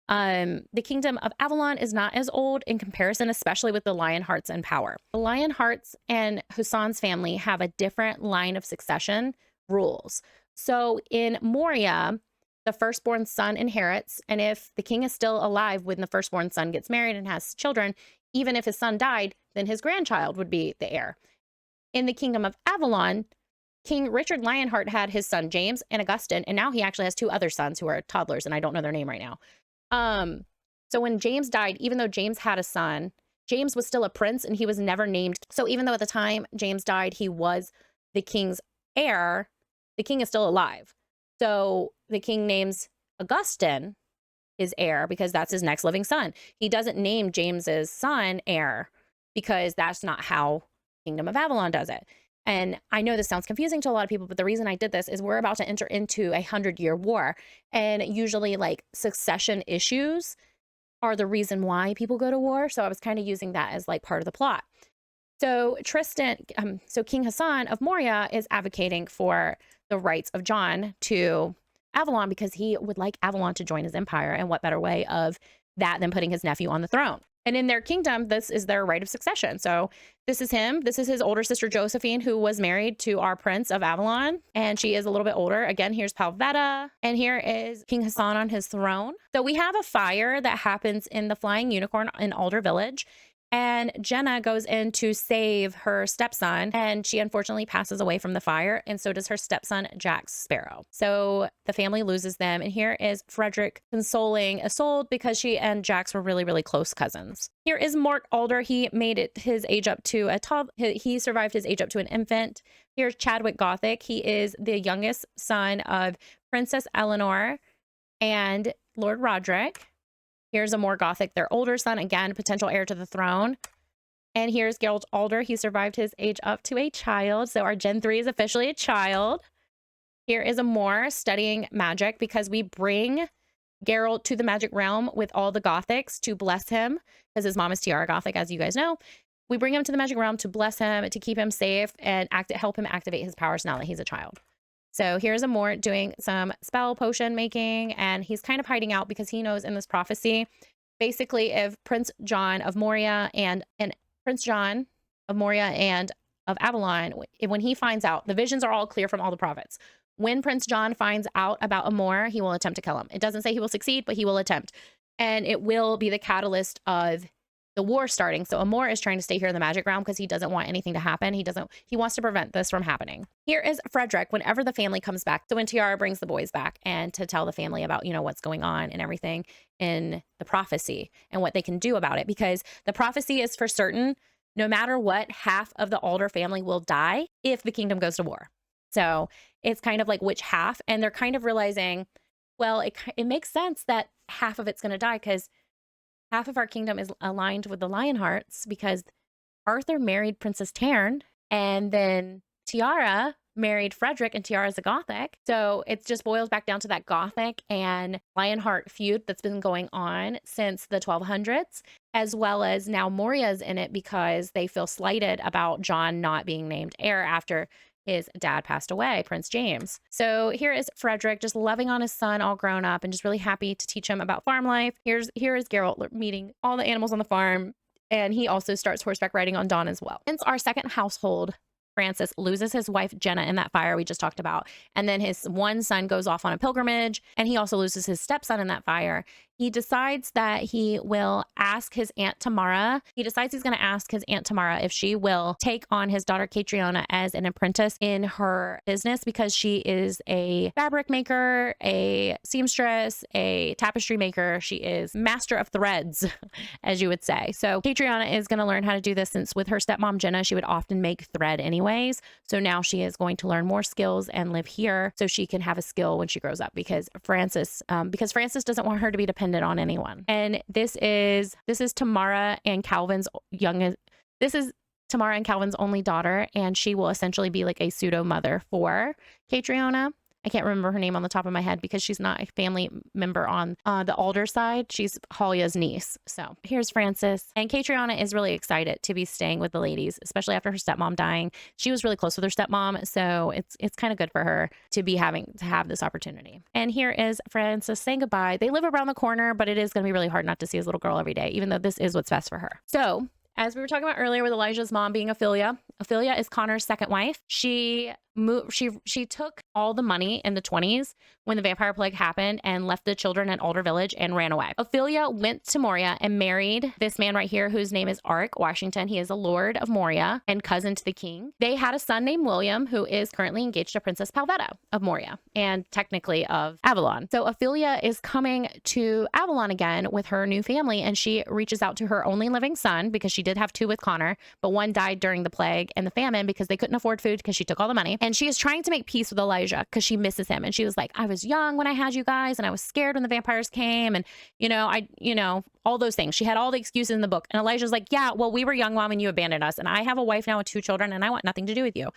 The kingdom of Avalon is not as old in comparison, especially with the Lionhearts in power. The Lionhearts and Husan's family have a different line of succession rules. So in Moria, the firstborn son inherits, and if the king is still alive when the firstborn son gets married and has children, even if his son died, then his grandchild would be the heir. In the kingdom of Avalon, King Richard Lionheart had his son James and Augustine, and now he actually has 2 other sons who are toddlers, and I don't know their name right now. So when James died, even though James had a son, James was still a prince and he was never named. So even though at the time James died, he was the king's heir, the king is still alive. So the king names Augustine his heir because that's his next living son. He doesn't name James's son heir because that's not how Kingdom of Avalon does it. And I know this sounds confusing to a lot of people, but the reason I did this is we're about to enter into a 100-year war. And usually like succession issues are the reason why people go to war. So I was kind of using that as like part of the plot. So King Hassan of Moria is advocating for the rights of John to Avalon because he would like Avalon to join his empire. And what better way of that than putting his nephew on the throne? And in their kingdom, this is their right of succession. So this is him. This is his older sister, Josephine, who was married to our prince of Avalon. And she is a little bit older. Again, here's Palvetta. And here is King Hassan on his throne. So we have a fire that happens in the Flying Unicorn in Alder Village. And Jenna goes in to save her stepson, and she unfortunately passes away from the fire, and so does her stepson, Jack Sparrow. So the family loses them, and here is Frederick consoling Isolde because she and Jax were really, really close cousins. Here is Mort Alder. He made it his age up to he survived his age up to an infant. Here's Chadwick Gothic. He is the youngest son of Princess Eleanor and Lord Roderick. Here's a more Gothic, their older son, again, potential heir to the throne. And here's Geralt Alder. He survived his age up to a child. So our Gen 3 is officially a child. Here is a Moor studying magic because we bring Geralt to the magic realm with all the Gothics to bless him because his mom is Tiara Gothic, as you guys know. We bring him to the magic realm to bless him, to keep him safe, and help him activate his powers now that he's a child. So here's a Mort doing some spell potion making, and he's kind of hiding out because he knows in this prophecy, basically, if Prince John of Moria and Prince John of Moria and of Avalon, when he finds out, the visions are all clear from all the prophets. When Prince John finds out about a Moor, he will attempt to kill him. It doesn't say he will succeed, but he will attempt. And it will be the catalyst of the war starting. So Amor is trying to stay here in the magic realm because he doesn't want anything to happen. He wants to prevent this from happening. Here is Frederick whenever the family comes back. So when Tiara brings the boys back and to tell the family about, what's going on and everything in the prophecy and what they can do about it, because the prophecy is for certain, no matter what, half of the Alder family will die if the kingdom goes to war. So it's kind of like which half, and they're kind of realizing, well, it makes sense that half of it's going to die because half of our kingdom is aligned with the Lionhearts because Arthur married Princess Tern, and then Tiara married Frederick, and Tiara's a Gothic. So it just boils back down to that Gothic and Lionheart feud that's been going on since the 1200s, as well as now Moria's in it because they feel slighted about John not being named heir after his dad passed away, Prince James. So here is Frederick just loving on his son, all grown up, and just really happy to teach him about farm life. Here is Geralt meeting all the animals on the farm, and he also starts horseback riding on Dawn as well. Since our second household, Francis loses his wife Jenna in that fire we just talked about, and then his one son goes off on a pilgrimage, and he also loses his stepson in that fire. He decides that he will ask his Aunt Tamara. He decides he's going to ask his Aunt Tamara if she will take on his daughter Catriona as an apprentice in her business because she is a fabric maker, a seamstress, a tapestry maker. She is master of threads, as you would say. So Catriona is going to learn how to do this since with her stepmom Jenna, she would often make thread anyways. So now she is going to learn more skills and live here so she can have a skill when she grows up because Francis doesn't want her to be dependent on anyone. And this is Tamara and Calvin's Tamara and Calvin's only daughter, and she will essentially be like a pseudo mother for Catriona. I can't remember her name on the top of my head because she's not a family member on the Alder side. She's Halia's niece. So here's Francis. And Catriona is really excited to be staying with the ladies, especially after her stepmom dying. She was really close with her stepmom, so it's kind of good for her to have this opportunity. And here is Francis saying goodbye. They live around the corner, but it is going to be really hard not to see his little girl every day, even though this is what's best for her. So as we were talking about earlier with Elijah's mom being Ophelia, Ophelia is Connor's second wife. She took all the money in the 20s when the vampire plague happened and left the children at Alder Village and ran away. Ophelia went to Moria and married this man right here whose name is Ark Washington. He is a lord of Moria and cousin to the king. They had a son named William who is currently engaged to Princess Palvetta of Moria and technically of Avalon. So Ophelia is coming to Avalon again with her new family, and she reaches out to her only living son because she did have two with Connor, but one died during the plague and the famine because they couldn't afford food because she took all the money. And she is trying to make peace with Elijah because she misses him. And she was like, I was young when I had you guys, and I was scared when the vampires came. And, all those things. She had all the excuses in the book. And Elijah's like, yeah, well, we were young, Mom, and you abandoned us. And I have a wife now with two children, and I want nothing to do with you.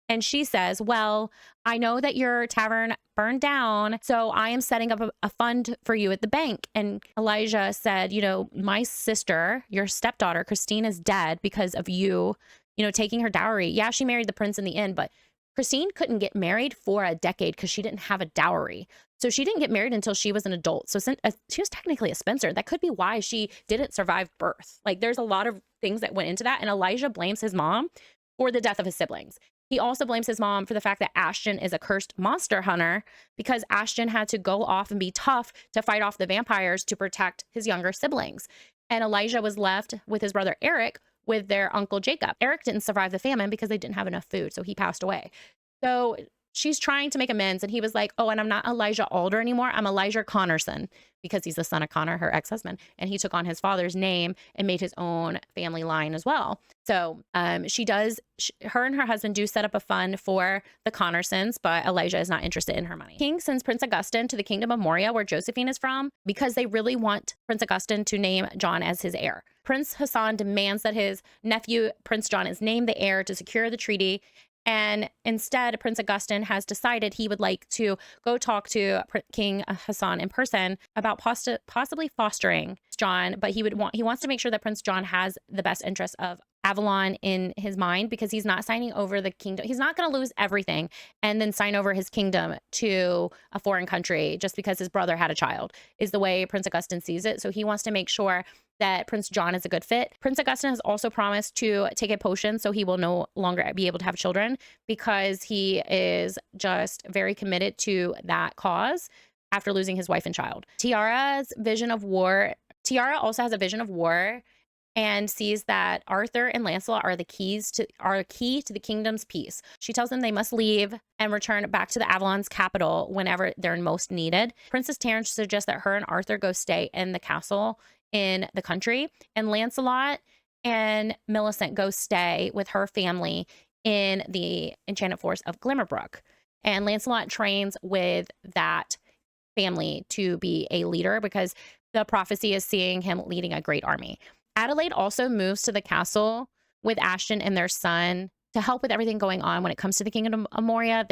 And she says, well, I know that your tavern burned down, so I am setting up a fund for you at the bank. And Elijah said, my sister, your stepdaughter, Christine, is dead because of you, taking her dowry. Yeah, she married the prince in the end, but Christine couldn't get married for a decade because she didn't have a dowry. So she didn't get married until she was an adult. So she was technically a spinster. That could be why she didn't survive birth. Like there's a lot of things that went into that. And Elijah blames his mom for the death of his siblings. He also blames his mom for the fact that Ashton is a cursed monster hunter because Ashton had to go off and be tough to fight off the vampires to protect his younger siblings. And Elijah was left with his brother Eric with their uncle Jacob. Eric didn't survive the famine because they didn't have enough food, so he passed away. So she's trying to make amends, and he was like, oh, and I'm not Elijah Alder anymore. I'm Elijah Connorson, because he's the son of Connor, her ex-husband. And he took on his father's name and made his own family line as well. So her and her husband do set up a fund for the Connorsons, but Elijah is not interested in her money. King sends Prince Augustin to the kingdom of Moria, where Josephine is from, because they really want Prince Augustin to name John as his heir. Prince Hassan demands that his nephew, Prince John, is named the heir to secure the treaty. And instead, Prince Augustin has decided he would like to go talk to King Hassan in person about possibly fostering John, but he wants to make sure that Prince John has the best interest of Avalon in his mind, because he's not signing over the kingdom. He's not going to lose everything and then sign over his kingdom to a foreign country just because his brother had a child, is the way Prince Augustin sees it. So he wants to make sure that Prince John is a good fit. Prince Augustin has also promised to take a potion so he will no longer be able to have children, because he is just very committed to that cause after losing his wife and child. Tiara also has a vision of war and sees that Arthur and Lancelot are key to the kingdom's peace. She tells them they must leave and return back to the Avalon's capital whenever they're most needed. Princess Taryn suggests that her and Arthur go stay in the castle in the country, and Lancelot and Millicent go stay with her family in the enchanted forest of Glimmerbrook. And Lancelot trains with that family to be a leader, because the prophecy is seeing him leading a great army. Adelaide also moves to the castle with Ashton and their son to help with everything going on when it comes to the kingdom of Moria.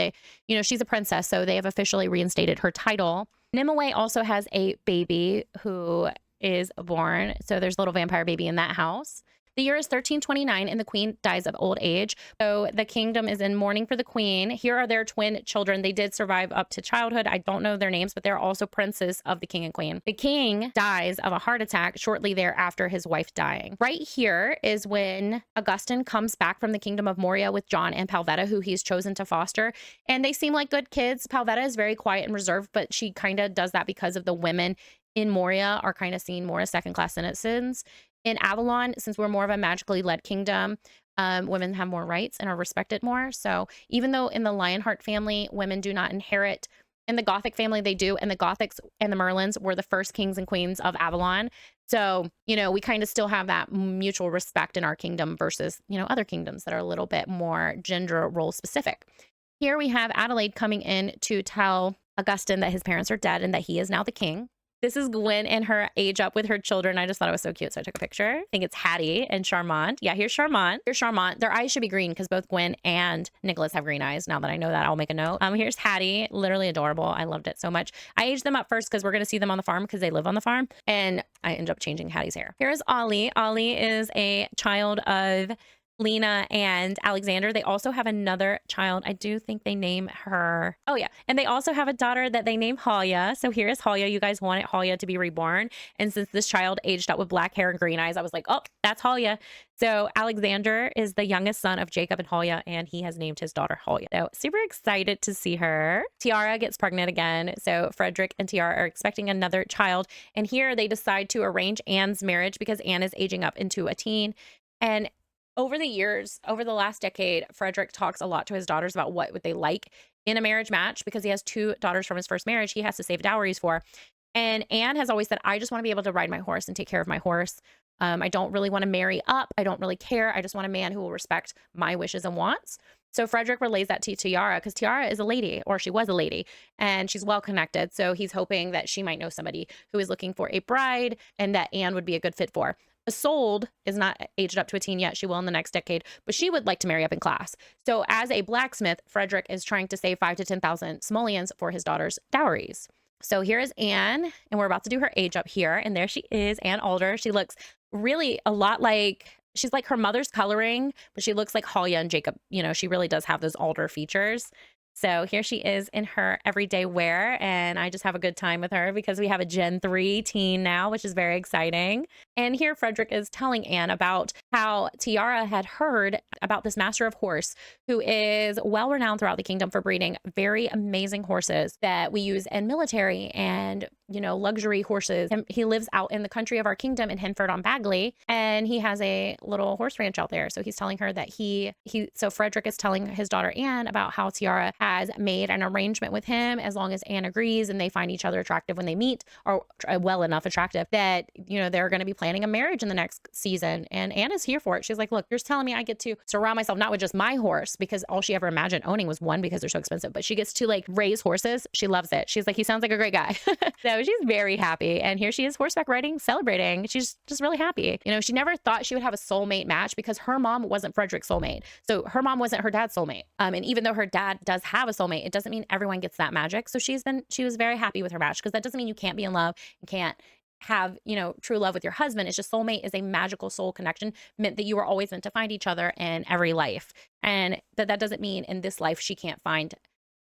She's a princess, so they have officially reinstated her title. Nimue also has a baby who is born. So there's a little vampire baby in that house. The year is 1329 and the queen dies of old age. So the kingdom is in mourning for the queen. Here are their twin children. They did survive up to childhood. I don't know their names, but they're also princes of the king and queen. The king dies of a heart attack shortly thereafter his wife dying. Right here is when Augustin comes back from the kingdom of Moria with John and Palvetta, who he's chosen to foster. And they seem like good kids. Palvetta is very quiet and reserved, but she kind of does that because of the women in Moria are kind of seen more as second-class citizens. In Avalon, since we're more of a magically led kingdom, women have more rights and are respected more. So even though in the Lionheart family, women do not inherit, in the Gothic family, they do. And the Gothics and the Merlins were the first kings and queens of Avalon. So, we kind of still have that mutual respect in our kingdom versus, other kingdoms that are a little bit more gender role specific. Here we have Adelaide coming in to tell Augustin that his parents are dead and that he is now the king. This is Gwen and her age up with her children. I just thought it was so cute, so I took a picture. I think it's Hattie and Charmant. Yeah, here's Charmant. Here's Charmant. Their eyes should be green because both Gwen and Nicholas have green eyes. Now that I know that, I'll make a note. Here's Hattie. Literally adorable. I loved it so much. I aged them up first because we're going to see them on the farm because they live on the farm. And I ended up changing Hattie's hair. Here's Ollie. Ollie is a child of Lena and Alexander. They also have another child. I do think they name her. Oh yeah. And they also have a daughter that they name Halia. So here is Halia. You guys wanted Halia to be reborn. And since this child aged up with black hair and green eyes, I was like, oh, that's Halia. So Alexander is the youngest son of Jacob and Halia, and he has named his daughter Halia. So super excited to see her. Tiara gets pregnant again. So Frederick and Tiara are expecting another child. And here they decide to arrange Anne's marriage because Anne is aging up into a teen. And over the years, over the last decade, Frederick talks a lot to his daughters about what would they like in a marriage match, because he has 2 daughters from his first marriage he has to save dowries for. And Anne has always said, I just want to be able to ride my horse and take care of my horse. I don't really want to marry up. I don't really care. I just want a man who will respect my wishes and wants. So Frederick relays that to Tiara because Tiara is a lady, or she was a lady, and she's well connected. So he's hoping that she might know somebody who is looking for a bride and that Anne would be a good fit for. Isolde is not aged up to a teen yet. She will in the next decade, but she would like to marry up in class. So as a blacksmith, Frederick is trying to save 5,000 to 10,000 simoleons for his daughter's dowries. So here is Anne, and we're about to do her age up here. And there she is, Anne Alder. She looks really a lot like, she's like her mother's coloring, but she looks like Halia and Jacob. She really does have those Alder features. So here she is in her everyday wear, and I just have a good time with her because we have a Gen 3 teen now, which is very exciting. And here Frederick is telling Anne about how Tiara had heard about this master of horse who is well renowned throughout the kingdom for breeding very amazing horses that we use in military and, you know, luxury horses. And he lives out in the country of our kingdom in Henford on Bagley, and he has a little horse ranch out there. So he's telling her that so Frederick is telling his daughter Anne about how Tiara has made an arrangement with him as long as Anne agrees and they find each other attractive when they meet, or well enough attractive that, you know, they're going to be planning a marriage in the next season. And Anne is here for it. She's like, look, you're telling me I get to surround myself not with just my horse, because all she ever imagined owning was one because they're so expensive, but she gets to like raise horses. She loves it. She's like, he sounds like a great guy. So she's very happy. And here she is horseback riding, celebrating. She's just really happy. You know, she never thought she would have a soulmate match because her mom wasn't Frederick's soulmate. So her mom wasn't her dad's soulmate. And even though her dad does have a soulmate, it doesn't mean everyone gets that magic. So she was very happy with her match, because that doesn't mean you can't be in love and can't have, you know, true love with your husband. It's just soulmate is a magical soul connection, meant that you were always meant to find each other in every life. And that doesn't mean in this life she can't find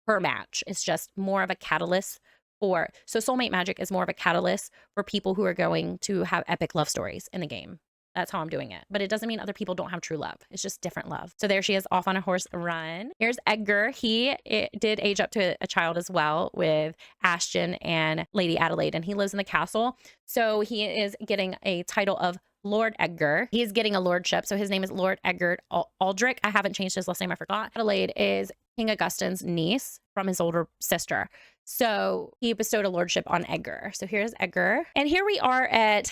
her match. It's just more of a catalyst so soulmate magic is more of a catalyst for people who are going to have epic love stories in the game. That's how I'm doing it. But it doesn't mean other people don't have true love. It's just different love. So there she is off on a horse run. Here's Edgar. He did age up to a child as well with Ashton and Lady Adelaide, and he lives in the castle. So he is getting a title of Lord Edgar. He is getting a lordship. So his name is Lord Edgar Aldrich. I haven't changed his last name. I forgot. Adelaide is King Augustine's niece from his older sister. So he bestowed a lordship on Edgar. So here's Edgar. And here we are at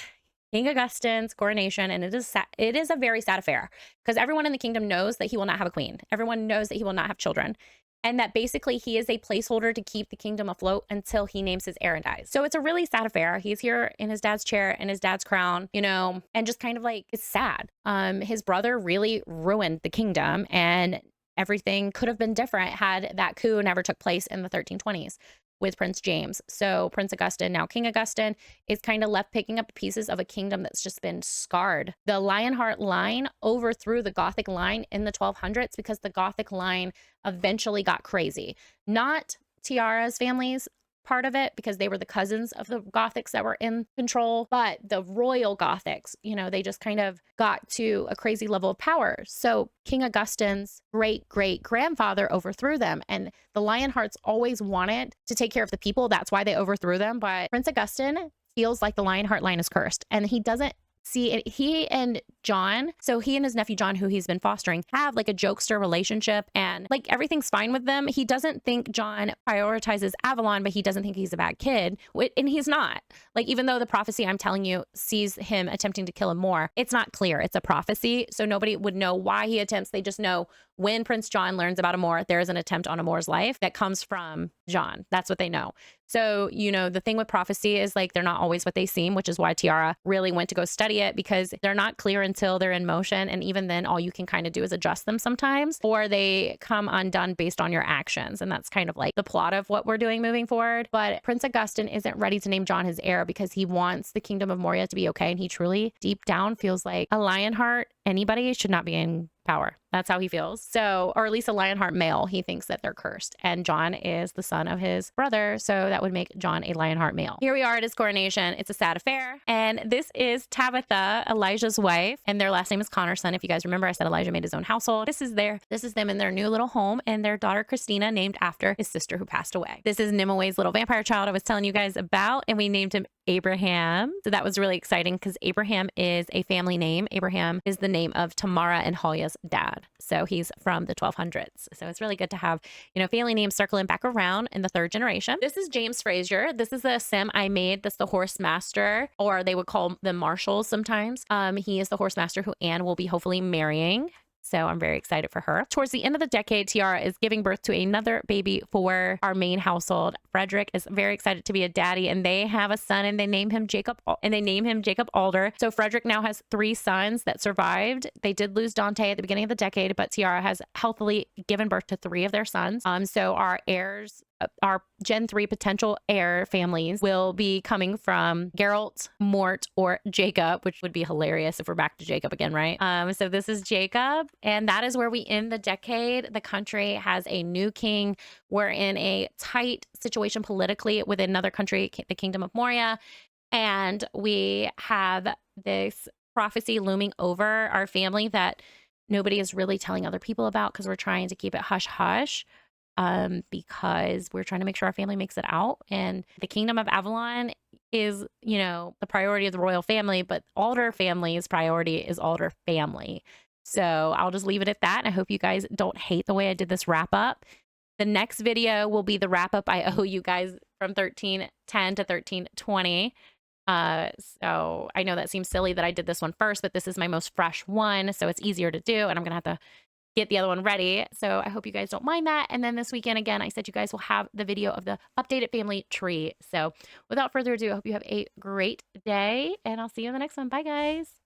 King Augustine's coronation, and it is a very sad affair, because everyone in the kingdom knows that he will not have a queen. Everyone knows that he will not have children, and that basically he is a placeholder to keep the kingdom afloat until he names his heir and dies. So it's a really sad affair. He's here in his dad's chair and his dad's crown, you know, and just kind of like, it's sad. His brother really ruined the kingdom, and everything could have been different had that coup never took place in the 1320s. With Prince James. So Prince Augustine, now King Augustine, is kind of left picking up pieces of a kingdom that's just been scarred. The Lionheart line overthrew the Gothic line in the 1200s because the Gothic line eventually got crazy. Not Tiara's family's part of it, because they were the cousins of the Gothics that were in control, but the royal Gothics, you know, they just kind of got to a crazy level of power. So King Augustine's great-great-grandfather overthrew them, and the Lionhearts always wanted to take care of the people. That's why they overthrew them. But Prince Augustine feels like the Lionheart line is cursed, and he doesn't see it. He and John, so he and his nephew John, who he's been fostering, have like a jokester relationship, and like everything's fine with them. He doesn't think John prioritizes Avalon, but he doesn't think he's a bad kid, and he's not. Like, even though the prophecy I'm telling you sees him attempting to kill him more, it's not clear. It's a prophecy, so nobody would know why he attempts. They just know when Prince John learns about Amor, there is an attempt on Amor's life that comes from John. That's what they know. So, you know, the thing with prophecy is like, they're not always what they seem, which is why Tiara really went to go study it, because they're not clear until they're in motion. And even then, all you can kind of do is adjust them sometimes, or they come undone based on your actions. And that's kind of like the plot of what we're doing moving forward. But Prince Augustine isn't ready to name John his heir because he wants the kingdom of Moria to be okay. And he truly, deep down, feels like a Lionheart, anybody should not be in power. That's how he feels. So, or at least a Lionheart male, he thinks that they're cursed. And John is the son of his brother, so that would make John a Lionheart male. Here we are at his coronation. It's a sad affair. And this is Tabitha, Elijah's wife, and their last name is Connerson. If you guys remember, I said Elijah made his own household. This is them in their new little home, and their daughter Christina, named after his sister who passed away. This is Nimue little vampire child I was telling you guys about, and we named him Abraham. So that was really exciting because Abraham is a family name. Abraham is the name of Tamara and Halia's dad. So he's from the 1200s. So it's really good to have, you know, family names circling back around in the third generation. This is James Frazier. This is the sim I made. That's the horse master, or they would call them marshals sometimes. He is the horse master who Anne will be hopefully marrying. So I'm very excited for her. Towards the end of the decade, Tiara is giving birth to another baby for our main household. Frederick is very excited to be a daddy, and they have a son, and they name him Jacob Alder. So Frederick now has 3 sons that survived. They did lose Dante at the beginning of the decade, but Tiara has healthily given birth to 3 of their sons. So our heirs our Gen 3 potential heir families will be coming from Geralt, Mort, or Jacob, which would be hilarious if we're back to Jacob again, right? So this is Jacob, and that is where we end the decade. The country has a new king. We're in a tight situation politically with another country, the Kingdom of Moria, and we have this prophecy looming over our family that nobody is really telling other people about because we're trying to keep it hush hush, because we're trying to make sure our family makes it out. And the Kingdom of Avalon is, you know, the priority of the royal family, but Alder family's priority is Alder family. So I'll just leave it at that. I hope you guys don't hate the way I did this wrap up. The next video will be the wrap up I owe you guys from 1310 to 1320. So I know that seems silly that I did this one first, but this is my most fresh one, so it's easier to do, and I'm gonna have to get the other one ready. So I hope you guys don't mind that. And then this weekend, again, I said you guys will have the video of the updated family tree. So without further ado, I hope you have a great day, and I'll see you in the next one. Bye, guys.